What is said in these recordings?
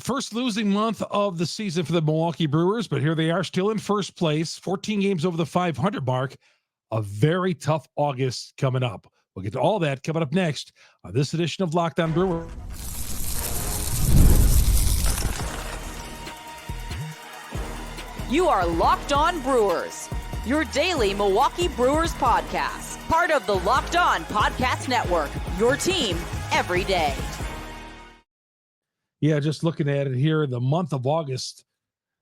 First losing month of the season for the Milwaukee Brewers, but here they are still in first place, 14 games over the 500 mark. A very tough August coming up. We'll get to all that coming up next on this edition of Locked On Brewers. You are Locked On Brewers, your daily Milwaukee Brewers podcast. Part of the Locked On Podcast Network, your team every day. Yeah, just looking at it here, the month of August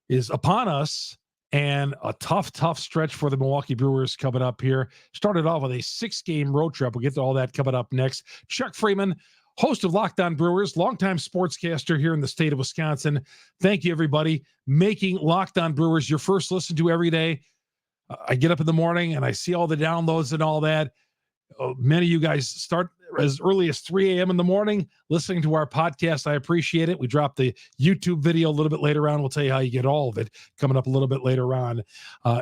is upon us, and a tough stretch for the Milwaukee Brewers coming up here. Started off with a 6-game road trip. We'll get to all that coming up next. Chuck Freeman, host of Locked On Brewers, longtime sportscaster here in the state of Wisconsin. Thank you, everybody, making Locked On Brewers your first listen to every day. I get up in the morning and I see all the downloads and all that. Many of you guys start as early as 3 a.m. in the morning listening to our podcast. I appreciate it. We drop the YouTube video a little bit later on. We'll tell you how you get all of it coming up a little bit later on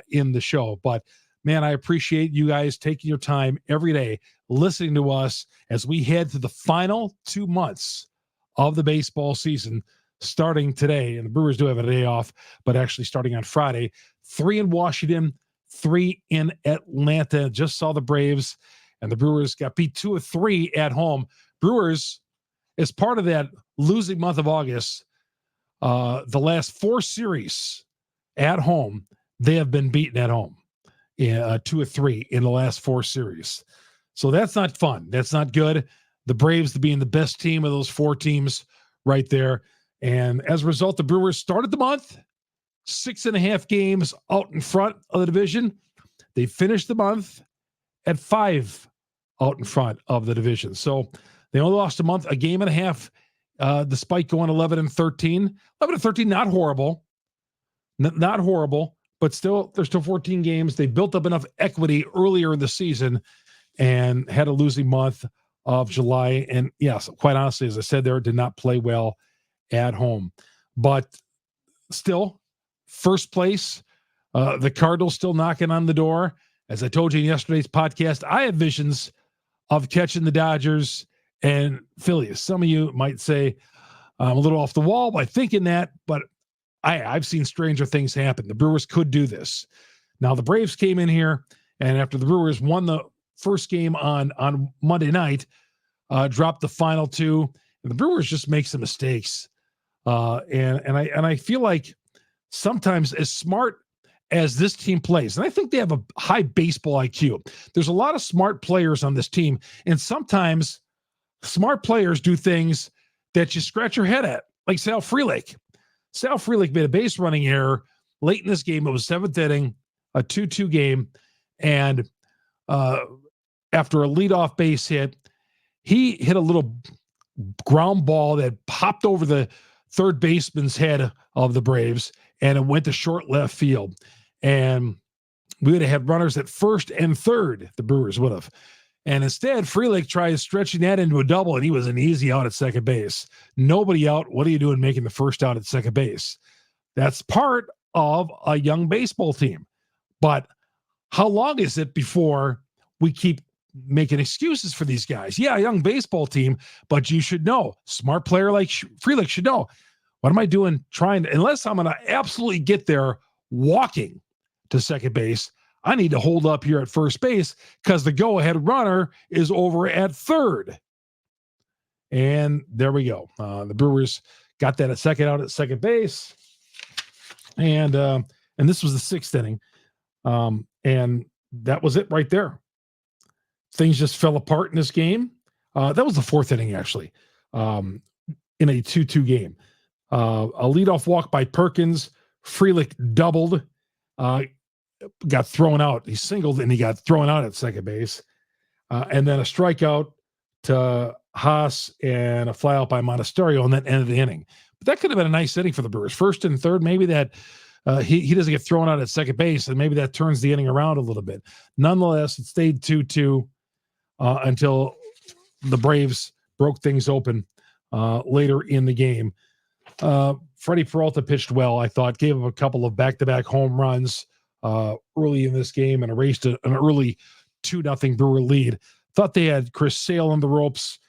in the show. But, man, I appreciate you guys taking your time every day listening to us as we head to the final 2 months of the baseball season starting today. And the Brewers do have a day off, but actually starting on Friday. 3 in Washington, 3 in Atlanta. Just saw the Braves. And the Brewers got beat 2 of 3 at home. Brewers, as part of that losing month of August, the last 4 series at home, they have been beaten at home. 2 of 3 in the last 4 series. So that's not fun. That's not good. The Braves being the best team of those 4 teams right there. And as a result, the Brewers started the month 6.5 games out in front of the division. They finished the month at 5 out in front of the division. So they only lost a game and a half, despite going 11-13. 11-13, not horrible. Not horrible, but still, there's still 14 games. They built up enough equity earlier in the season and had a losing month of July. And yes, quite honestly, as I said there, did not play well at home. But still, first place, the Cardinals still knocking on the door. As I told you in yesterday's podcast, I have visions of catching the Dodgers and Phillies. Some of you might say I'm a little off the wall by thinking that, but I've seen stranger things happen. The Brewers could do this. Now, the Braves came in here, and after the Brewers won the first game on Monday night, dropped the final 2, and the Brewers just make some mistakes. And I feel like sometimes, as smart as this team plays, and I think they have a high baseball IQ. There's a lot of smart players on this team, and sometimes smart players do things that you scratch your head at, like Sal Frelick. Sal Frelick made a base running error late in this game. It was 7th inning, a 2-2 game, and after a leadoff base hit, he hit a little ground ball that popped over the third baseman's head of the Braves, and it went to short left field. And we would have had runners at first and third, the Brewers would have. And instead, Frelick tries stretching that into a double, and he was an easy out at second base. Nobody out. What are you doing making the first out at second base? That's part of a young baseball team. But how long is it before we keep making excuses for these guys? Yeah, a young baseball team, but you should know. Smart player like Frelick should know. What am I doing unless I'm going to absolutely get there walking to second base, I need to hold up here at first base because the go-ahead runner is over at third. And there we go. The Brewers got that second out at second base. And this was the 6th inning. And that was it right there. Things just fell apart in this game. That was the 4th inning, actually, in a 2-2 game. A leadoff walk by Perkins. Frelick doubled, got thrown out. He singled and he got thrown out at second base. And then a strikeout to Haas and a fly out by Monasterio, and that ended the inning. But that could have been a nice inning for the Brewers. First and third, maybe that he doesn't get thrown out at second base, and maybe that turns the inning around a little bit. Nonetheless, it stayed 2-2 until the Braves broke things open later in the game. Freddie Peralta pitched well, I thought, gave him a couple of back-to-back home runs early in this game and erased an early 2-0 Brewer lead. Thought they had Chris Sale on the ropes.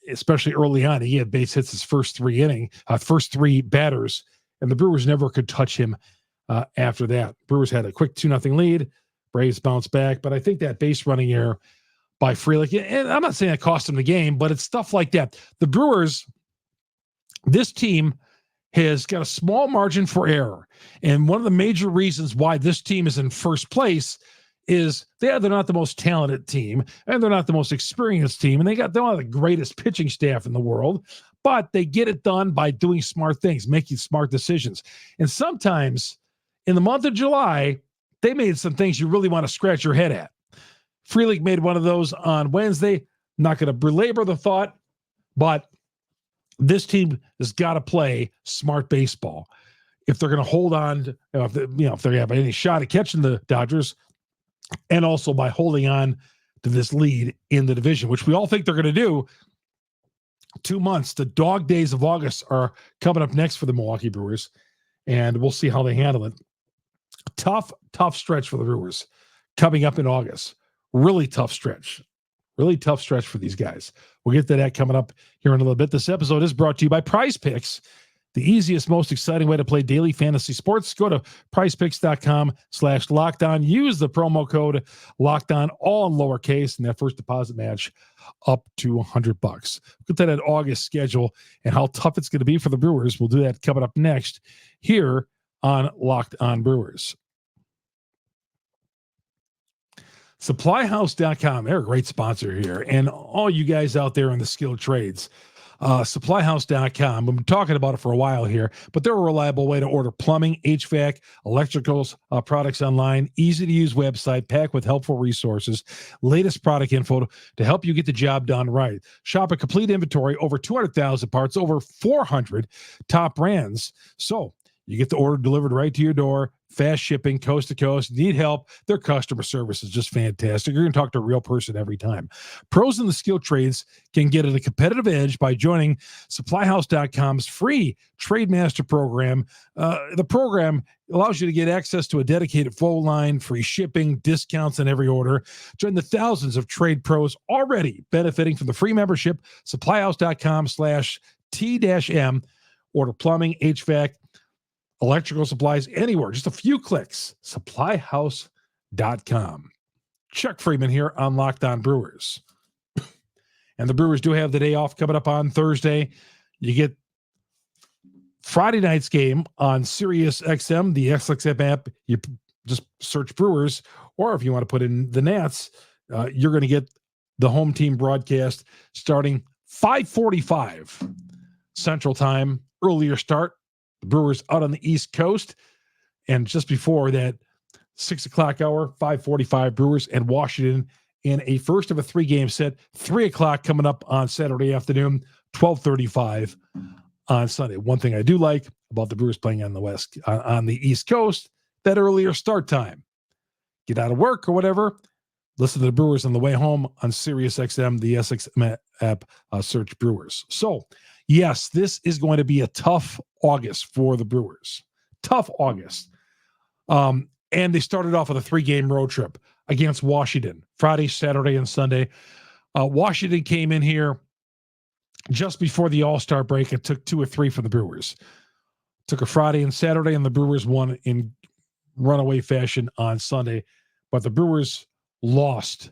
especially early on. He had base hits his first three batters, and the Brewers never could touch him after that. Brewers had a quick 2-0 lead. Braves bounced back, but I think that base running error by Frelick, and I'm not saying it cost him the game, but it's stuff like that. The Brewers, this team has got a small margin for error, and one of the major reasons why this team is in first place is they're not the most talented team, and they're not the most experienced team, and they're not the greatest pitching staff in the world, but they get it done by doing smart things, making smart decisions. And sometimes in the month of July, they made some things you really want to scratch your head at. Frelick made one of those on Wednesday. Not going to belabor the thought, but this team has got to play smart baseball if they're going to hold on. If they have any shot at catching the Dodgers, and also by holding on to this lead in the division, which we all think they're going to do. 2 months, the dog days of August are coming up next for the Milwaukee Brewers, and we'll see how they handle it. Tough stretch for the Brewers coming up in August. Really tough stretch for these guys. We'll get to that coming up here in a little bit. This episode is brought to you by Prize Picks, the easiest, most exciting way to play daily fantasy sports. Go to prizepicks.com/lockedon. Use the promo code LOCKEDON, all in lowercase, and that first deposit match up to $100. We'll get that August schedule and how tough it's going to be for the Brewers. We'll do that coming up next here on Locked On Brewers. SupplyHouse.com, they're a great sponsor here. And all you guys out there in the skilled trades, SupplyHouse.com, we've been talking about it for a while here, but they're a reliable way to order plumbing, HVAC, electricals, products online, easy-to-use website packed with helpful resources, latest product info to help you get the job done right. Shop a complete inventory, over 200,000 parts, over 400 top brands. So you get the order delivered right to your door, fast shipping, coast to coast. Need help? Their customer service is just fantastic. You're going to talk to a real person every time. Pros in the skilled trades can get at a competitive edge by joining SupplyHouse.com's free Trade Master program. The program allows you to get access to a dedicated phone line, free shipping, discounts on every order. Join the thousands of trade pros already benefiting from the free membership. SupplyHouse.com/T-M. Order plumbing, HVAC, electrical supplies anywhere. Just a few clicks. SupplyHouse.com. Chuck Freeman here on Locked On Brewers. And the Brewers do have the day off coming up on Thursday. You get Friday night's game on Sirius XM, the SXM app. You just search Brewers, or if you want to put in the Nats, you're going to get the home team broadcast starting 5:45 Central Time, earlier start. The Brewers out on the East Coast. And just before that 6 o'clock hour, 5:45, Brewers and Washington in a first of a 3-game set. 3 o'clock coming up on Saturday afternoon, 12:35 on Sunday. One thing I do like about the Brewers playing on the East Coast, that earlier start time. Get out of work or whatever, listen to the Brewers on the way home on Sirius XM, the SXM app, search Brewers. So, yes, this is going to be a tough August for the Brewers. Tough August. And they started off with a 3-game road trip against Washington, Friday, Saturday, and Sunday. Washington came in here just before the All-Star break and took 2 or 3 for the Brewers. Took a Friday and Saturday, and the Brewers won in runaway fashion on Sunday. But the Brewers lost.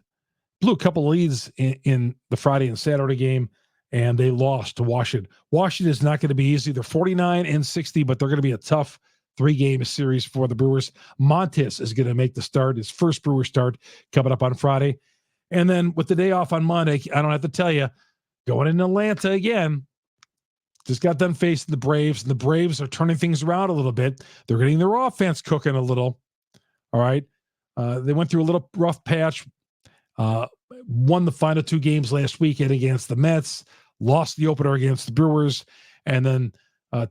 Blew a couple leads in the Friday and Saturday game, and they lost to Washington. Washington is not going to be easy. They're 49-60, but they're going to be a tough 3-game series for the Brewers. Montes is going to make the start, his first Brewer start coming up on Friday. And then with the day off on Monday, I don't have to tell you, going in Atlanta again, just got done facing the Braves, and the Braves are turning things around a little bit. They're getting their offense cooking a little. All right. They went through a little rough patch, won the final 2 games last weekend against the Mets, lost the opener against the Brewers, and then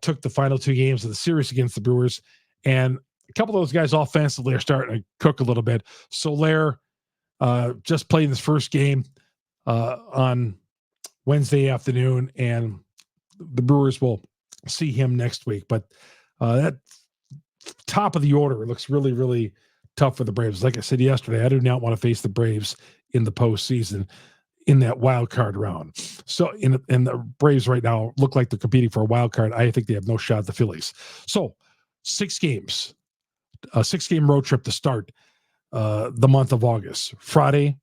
took the final 2 games of the series against the Brewers. And a couple of those guys offensively are starting to cook a little bit. Soler just played his first game on Wednesday afternoon, and the Brewers will see him next week. But that top of the order looks really, really tough for the Braves. Like I said yesterday, I do not want to face the Braves in the postseason. in that wild card round. So in the Braves right now look like they're competing for a wild card. I think they have no shot at the Phillies. So 6 games, a 6-game road trip to start the month of August. Friday,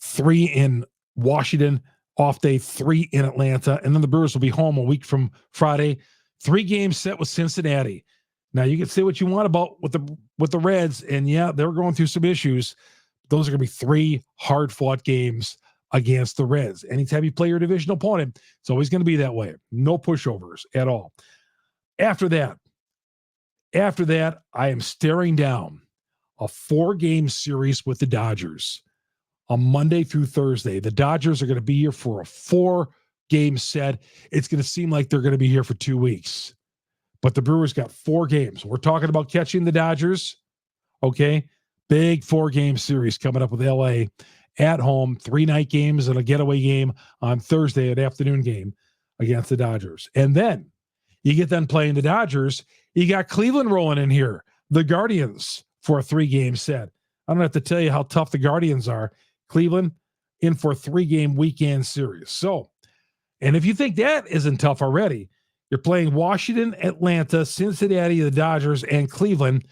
3 in Washington, off day 3 in Atlanta, and then the Brewers will be home a week from Friday. 3 games set with Cincinnati. Now you can say what you want about with the Reds, and yeah, they're going through some issues. Those are going to be 3 hard-fought games against the Reds. Anytime you play your division opponent, it's always going to be that way. No pushovers at all. After that, I am staring down a 4-game series with the Dodgers on Monday through Thursday. The Dodgers are going to be here for a 4-game set. It's going to seem like they're going to be here for 2 weeks. But the Brewers got 4 games. We're talking about catching the Dodgers. Okay. Big 4-game series coming up with LA at home, 3 night games and a getaway game on Thursday, an afternoon game against the Dodgers. And then you get done playing the Dodgers. You got Cleveland rolling in here, the Guardians, for a 3-game set. I don't have to tell you how tough the Guardians are. Cleveland in for a 3-game weekend series. So, and if you think that isn't tough already, you're playing Washington, Atlanta, Cincinnati, the Dodgers, and Cleveland.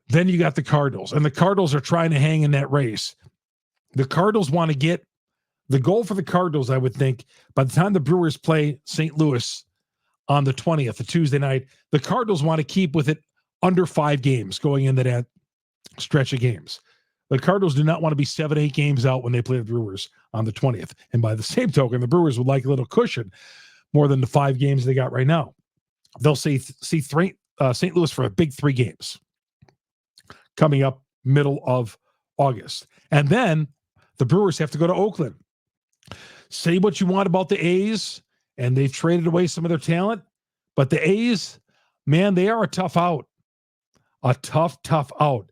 Then you got the Cardinals, and the Cardinals are trying to hang in that race. The Cardinals want to get the goal for the Cardinals, I would think, by the time the Brewers play St. Louis on the 20th, a Tuesday night, the Cardinals want to keep with it under 5 games going into that stretch of games. The Cardinals do not want to be 7-8 games out when they play the Brewers on the 20th. And by the same token, the Brewers would like a little cushion more than the 5 games they got right now. They'll see St. Louis for a big 3 games coming up middle of August. And then the Brewers have to go to Oakland. Say what you want about the A's, and they've traded away some of their talent, but the A's, man, they are a tough out. A tough out.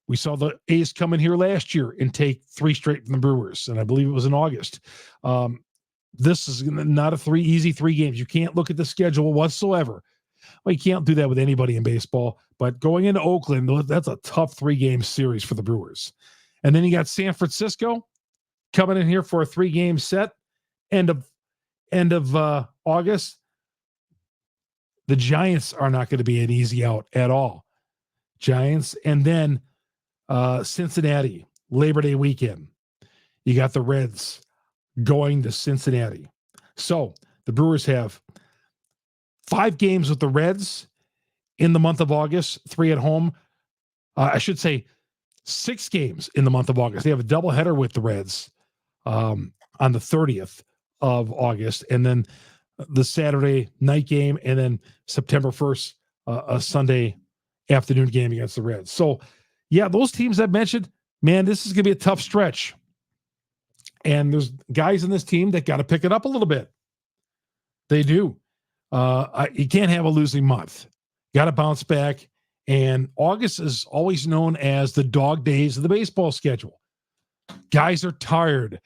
We saw the A's come in here last year and take 3 straight from the Brewers, and I believe it was in August. This is not a easy 3 games. You can't look at the schedule whatsoever. Well, you can't do that with anybody in baseball, but going into Oakland, that's a tough 3-game series for the Brewers. And then you got San Francisco coming in here for a 3-game set. End of August. The Giants are not going to be an easy out at all. Giants, and then Cincinnati, Labor Day weekend. You got the Reds going to Cincinnati. So the Brewers have 5 games with the Reds in the month of August, 3 at home. I should say 6 games in the month of August. They have a doubleheader with the Reds on the 30th of August, and then the Saturday night game, and then September 1st, a Sunday afternoon game against the Reds. So, yeah, those teams I've mentioned, man, this is going to be a tough stretch. And there's guys in this team that got to pick it up a little bit. They do. You can't have a losing month. Got to bounce back. And August is always known as the dog days of the baseball schedule. Guys are tired.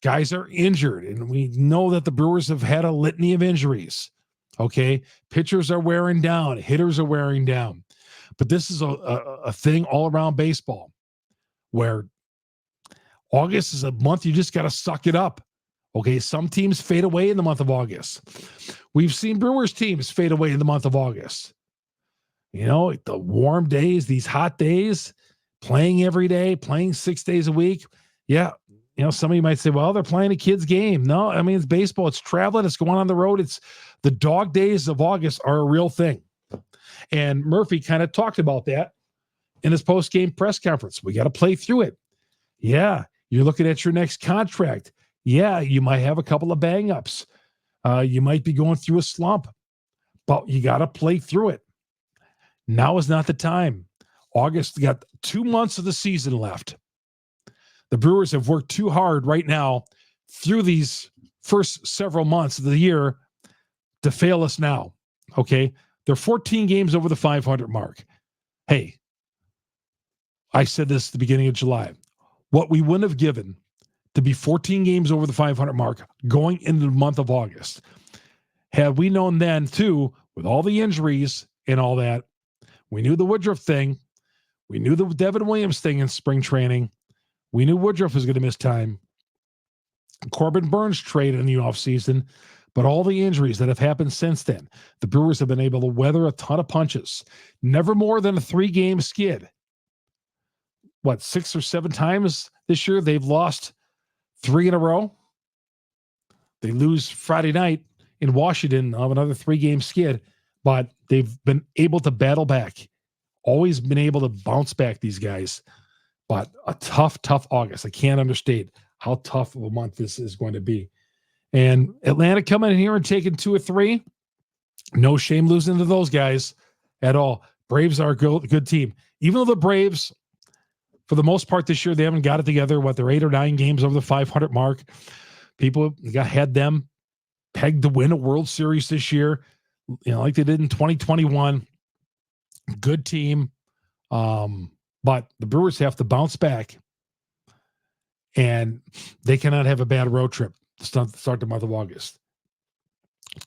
Guys are injured. And we know that the Brewers have had a litany of injuries. Okay. Pitchers are wearing down. Hitters are wearing down. But this is a thing all around baseball where August is a month you just got to suck it up. Okay, some teams fade away in the month of August. We've seen Brewers teams fade away in the month of August. You know, the warm days, these hot days, playing every day, playing 6 days a week. Yeah, you know, some of you might say, well, they're playing a kid's game. No, I mean, it's baseball. It's traveling. It's going on the road. It's the dog days of August are a real thing. And Murphy kind of talked about that in his post-game press conference. We got to play through it. Yeah, you're looking at your next contract. Yeah, you might have a couple of bang-ups. You might be going through a slump, but you got to play through it. Now is not the time. August got 2 months of the season left. The Brewers have worked too hard right now through these first several months of the year to fail us now. Okay, they're 14 games over the 500 mark. Hey, I said this at the beginning of July. What we wouldn't have given to be 14 games over the 500 mark going into the month of August. Had we known then, too, with all the injuries and all that, we knew the Woodruff thing. We knew the Devin Williams thing in spring training. We knew Woodruff was going to miss time. Corbin Burns traded in the offseason, but all the injuries that have happened since then, the Brewers have been able to weather a ton of punches. Never more than a 3-game skid. 6 or 7 times this year they've lost 3 in a row? They lose Friday night in Washington of another 3-game skid, but they've been able to battle back. Always been able to bounce back, these guys. But a tough August. I can't understate how tough of a month this is going to be. And Atlanta coming in here and taking 2 or 3. No shame losing to those guys at all. Braves are a good team. Even though the Braves, for the most part this year, they haven't got it together. They're 8 or 9 games over the 500 mark. People had them pegged to win a World Series this year, like they did in 2021. Good team. But the Brewers have to bounce back, and they cannot have a bad road trip to start the month of August.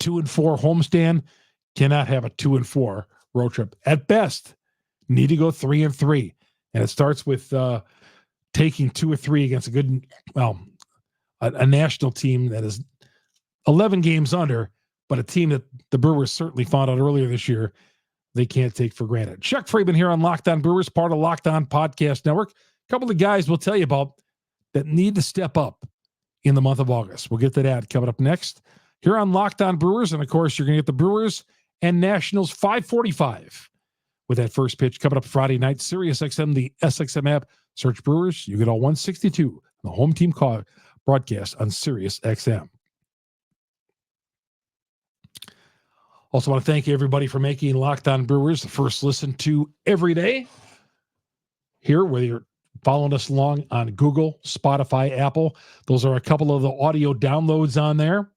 2-4 homestand, cannot have a 2-4 road trip. At best, need to go 3-3. And it starts with taking 2 or 3 against a national team that is 11 games under, but a team that the Brewers certainly found out earlier this year they can't take for granted. Chuck Freeman here on Locked On Brewers, part of Locked On Podcast Network. A couple of guys we'll tell you about that need to step up in the month of August. We'll get to that coming up next here on Locked On Brewers. And, of course, you're going to get the Brewers and Nationals 5:45 with that first pitch coming up Friday night. Sirius XM, the SXM app. Search Brewers. You get all 162, the home team call broadcast on Sirius XM. Also want to thank everybody for making Locked On Brewers the first listen to every day. Here, whether you're following us along on Google, Spotify, Apple, those are a couple of the audio downloads on there.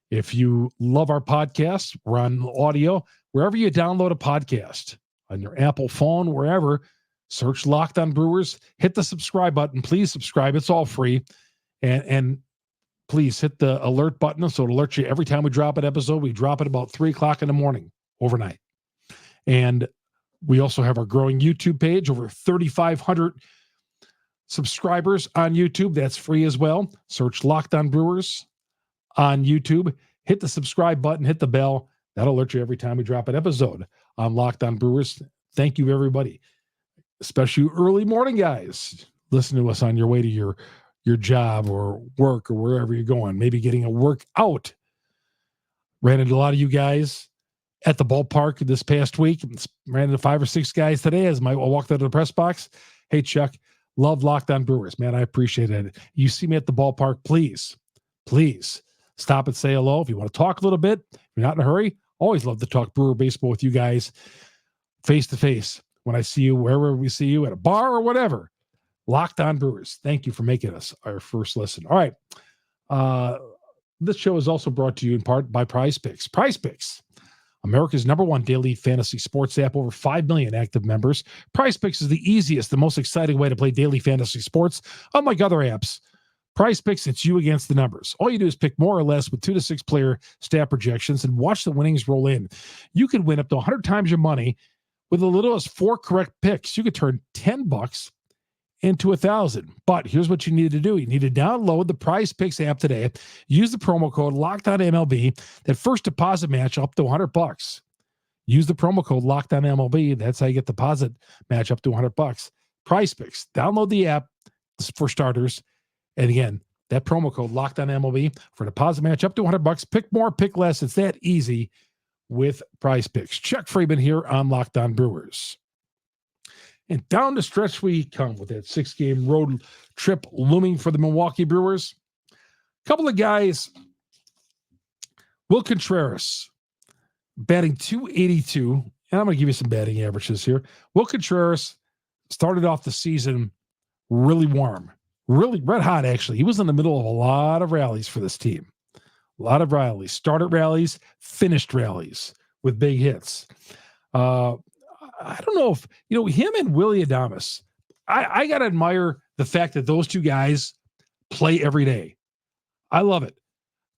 If you love our podcast, we're on audio. Wherever you download a podcast, on your Apple phone, wherever, search Locked On Brewers. Hit the subscribe button. Please subscribe. It's all free. And please hit the alert button so it'll alert you every time we drop an episode. We drop it about 3 o'clock in the morning overnight. And we also have our growing YouTube page, over 3,500 subscribers on YouTube. That's free as well. Search Locked On Brewers on YouTube. Hit the subscribe button, hit the bell. That'll alert you every time we drop an episode on Locked On Brewers. Thank you, everybody, especially early morning guys. Listen to us on your way to your job or work or wherever you're going, maybe getting a workout. Ran into a lot of you guys at the ballpark this past week. Ran into 5 or 6 guys today as I walked out of the press box. Hey, Chuck, love Locked On Brewers. Man, I appreciate it. You see me at the ballpark, please stop and say hello. If you want to talk a little bit, if you're not in a hurry, always love to talk Brewer baseball with you guys face to face when I see you, wherever we see you, at a bar or whatever. Locked On Brewers. Thank you for making us our first listen. All right. This show is also brought to you in part by Prize Picks. Prize Picks, America's #1 daily fantasy sports app, over 5 million active members. Prize Picks is the easiest, the most exciting way to play daily fantasy sports. Unlike other apps, Prize Picks, it's you against the numbers. All you do is pick more or less with 2 to 6 player stat projections and watch the winnings roll in. You can win up to 100 times your money with as little as 4 correct picks. You could turn $10 into 1,000. But here's what you need to do. You need to download the Prize Picks app today. Use the promo code LOCKEDONMLB. That first deposit match up to $100. Use the promo code LOCKEDONMLB. That's how you get deposit match up to $100. Prize Picks. Download the app for starters. And again, that promo code LOCKEDONMLB for deposit match up to $100. Pick more, pick less. It's that easy with Prize Picks. Chuck Freeman here on Locked On Brewers. And down the stretch we come with that 6-game road trip looming for the Milwaukee Brewers. A couple of guys. Will Contreras, batting .282, and I'm going to give you some batting averages here. Will Contreras started off the season really warm, really red hot, actually. He was in the middle of a lot of rallies for this team. A lot of rallies. Started rallies, finished rallies with big hits. I don't know if, him and Willy Adames, I got to admire the fact that those two guys play every day. I love it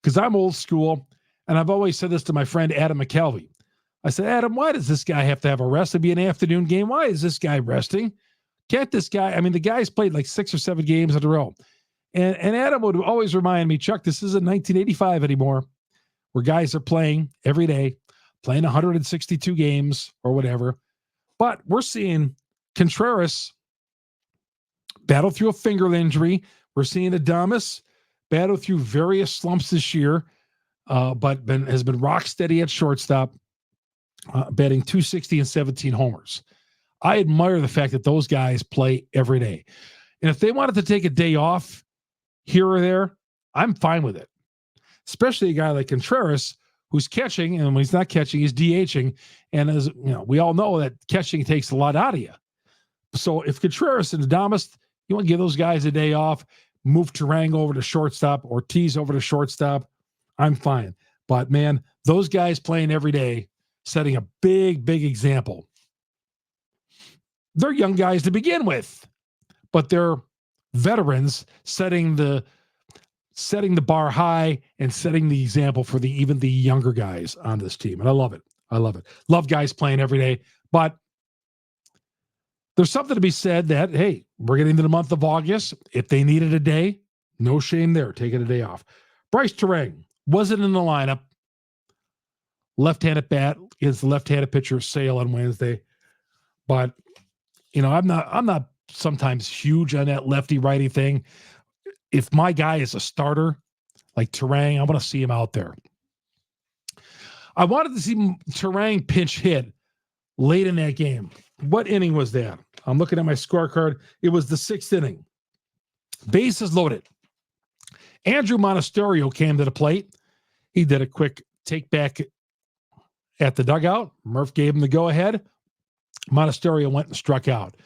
because I'm old school, and I've always said this to my friend Adam McKelvey. I said, Adam, why does this guy have to have a rest? It'd be an afternoon game. Why is this guy resting? Can't this guy, the guy's played like 6 or 7 games in a row. And Adam would always remind me, Chuck, this isn't 1985 anymore, where guys are playing every day, playing 162 games or whatever. But we're seeing Contreras battle through a finger injury. We're seeing Adames battle through various slumps this year, but has been rock steady at shortstop, batting 260 and 17 homers. I admire the fact that those guys play every day. And if they wanted to take a day off here or there, I'm fine with it. Especially a guy like Contreras, who's catching, and when he's not catching, he's DHing. And as you know, we all know that catching takes a lot out of you. So if Contreras and Adames, you want to give those guys a day off, move Turang over to shortstop, Ortiz over to shortstop, I'm fine. But man, those guys playing every day, setting a big, big example. They're young guys to begin with, but they're veterans setting the bar high and setting the example for even the younger guys on this team. And I love it. I love it. Love guys playing every day. But there's something to be said that, hey, we're getting into the month of August. If they needed a day, no shame there, taking a day off. Bryce Turang wasn't in the lineup. Left-handed bat is the left-handed pitcher Sale on Wednesday. But, you know, I'm not sometimes huge on that lefty-righty thing. If my guy is a starter, like Turang, I want to see him out there. I wanted to see Turang pinch hit late in that game. What inning was that? I'm looking at my scorecard. It was the 6th inning. Bases loaded. Andrew Monasterio came to the plate. He did a quick take back at the dugout. Murph gave him the go-ahead. Monasterio went and struck out.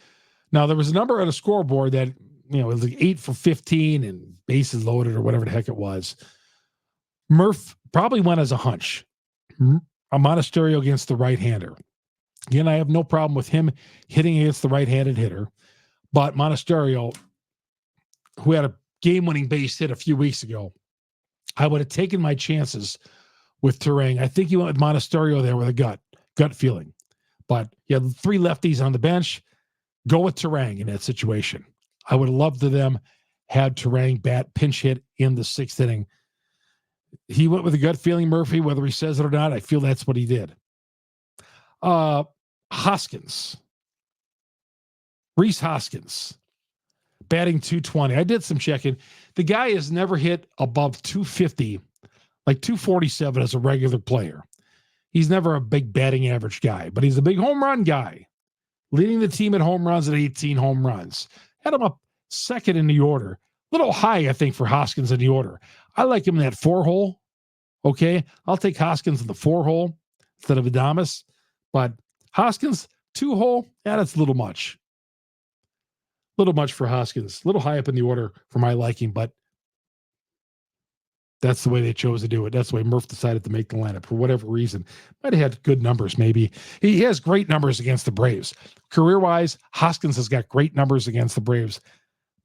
Now, there was a number on the scoreboard that, you know, it was like 8 for 15 and bases loaded or whatever the heck it was. Murph probably went as a hunch. A Monasterio against the right-hander. Again, I have no problem with him hitting against the right-handed hitter. But Monasterio, who had a game-winning base hit a few weeks ago, I would have taken my chances with Turang. I think he went with Monasterio there with a gut feeling. But you had 3 lefties on the bench. Go with Turang in that situation. I would have loved to them had Turang bat pinch hit in the 6th inning. He went with a gut feeling, Murphy, whether he says it or not. I feel that's what he did. Hoskins. Rhys Hoskins. Batting 220. I did some checking. The guy has never hit above 250, like 247 as a regular player. He's never a big batting average guy, but he's a big home run guy. Leading the team at home runs at 18 home runs. Had him up 2nd in the order. A little high, I think, for Hoskins in the order. I like him in that 4-hole. Okay, I'll take Hoskins in the 4-hole instead of Adames. But Hoskins, 2-hole, yeah, that's a little much. A little much for Hoskins. A little high up in the order for my liking, but that's the way they chose to do it. That's the way Murph decided to make the lineup for whatever reason. Might have had good numbers, maybe. He has great numbers against the Braves. Career-wise, Hoskins has got great numbers against the Braves.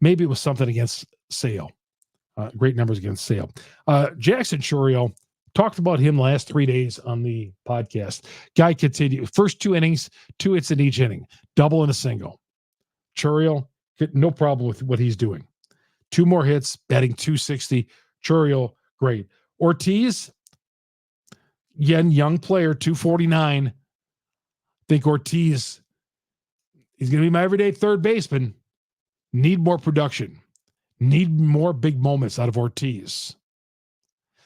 Maybe it was something against Sale. Great numbers against Sale. Jackson Chourio, talked about him the last 3 days on the podcast. Guy continued. First 2 innings, 2 hits in each inning. Double and a single. Chourio, no problem with what he's doing. 2 more hits, batting 260. Chourio, great. Ortiz, again, young player, 249. I think Ortiz, he's going to be my everyday third baseman. Need more production. Need more big moments out of Ortiz.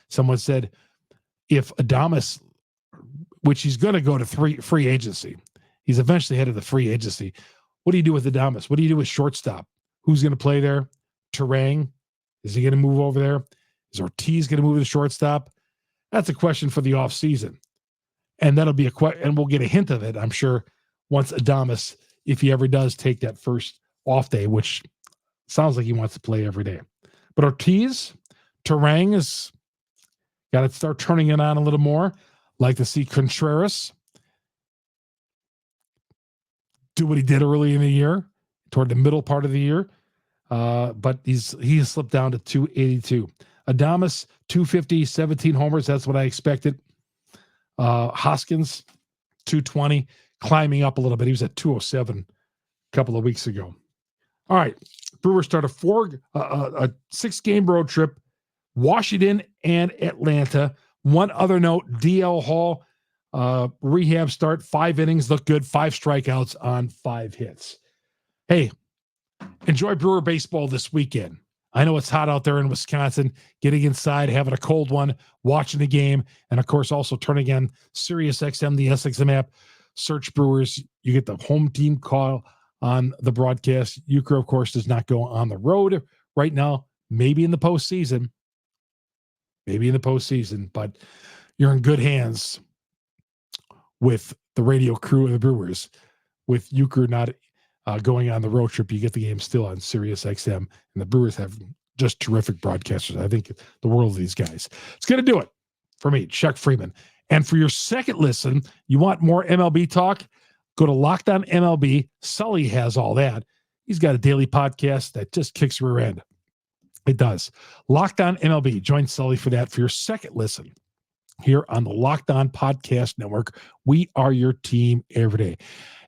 Someone said, if Adames, which he's going to go to free agency, he's eventually headed to free agency. What do you do with Adames? What do you do with shortstop? Who's going to play there? Turang? Is he going to move over there? Is Ortiz going to move to the shortstop? That's a question for the offseason. And that'll be and we'll get a hint of it, I'm sure, once Adames, if he ever does take that first off day, which sounds like he wants to play every day. But Ortiz, Turang has got to start turning it on a little more. Like to see Contreras do what he did early in the year, toward the middle part of the year. But he slipped down to 282. Adames, 250, 17 homers. That's what I expected. Hoskins, 220, climbing up a little bit. He was at 207 a couple of weeks ago. All right. Brewers start a 6-game road trip, Washington and Atlanta. One other note, DL Hall, rehab start, 5 innings, look good, 5 strikeouts on 5 hits. Hey, enjoy Brewer baseball this weekend. I know it's hot out there in Wisconsin, getting inside, having a cold one, watching the game, and of course also turning on Sirius XM, the SXM app, search Brewers. You get the home team call on the broadcast. Euchre, of course, does not go on the road right now, maybe in the postseason, but you're in good hands with the radio crew of the Brewers. With Euchre not going on the road trip, you get the game still on Sirius XM, and the Brewers have just terrific broadcasters. I think the world of these guys. It's going to do it for me, Chuck Freeman. And for your second listen, you want more MLB talk? Go to Locked On MLB. Sully has all that. He's got a daily podcast that just kicks rear end. It does. Locked On MLB. Join Sully for that for your second listen here on the Locked On Podcast Network. We are your team every day.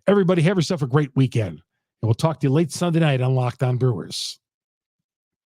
Everybody, have yourself a great weekend. And we'll talk to you late Sunday night on Locked On Brewers.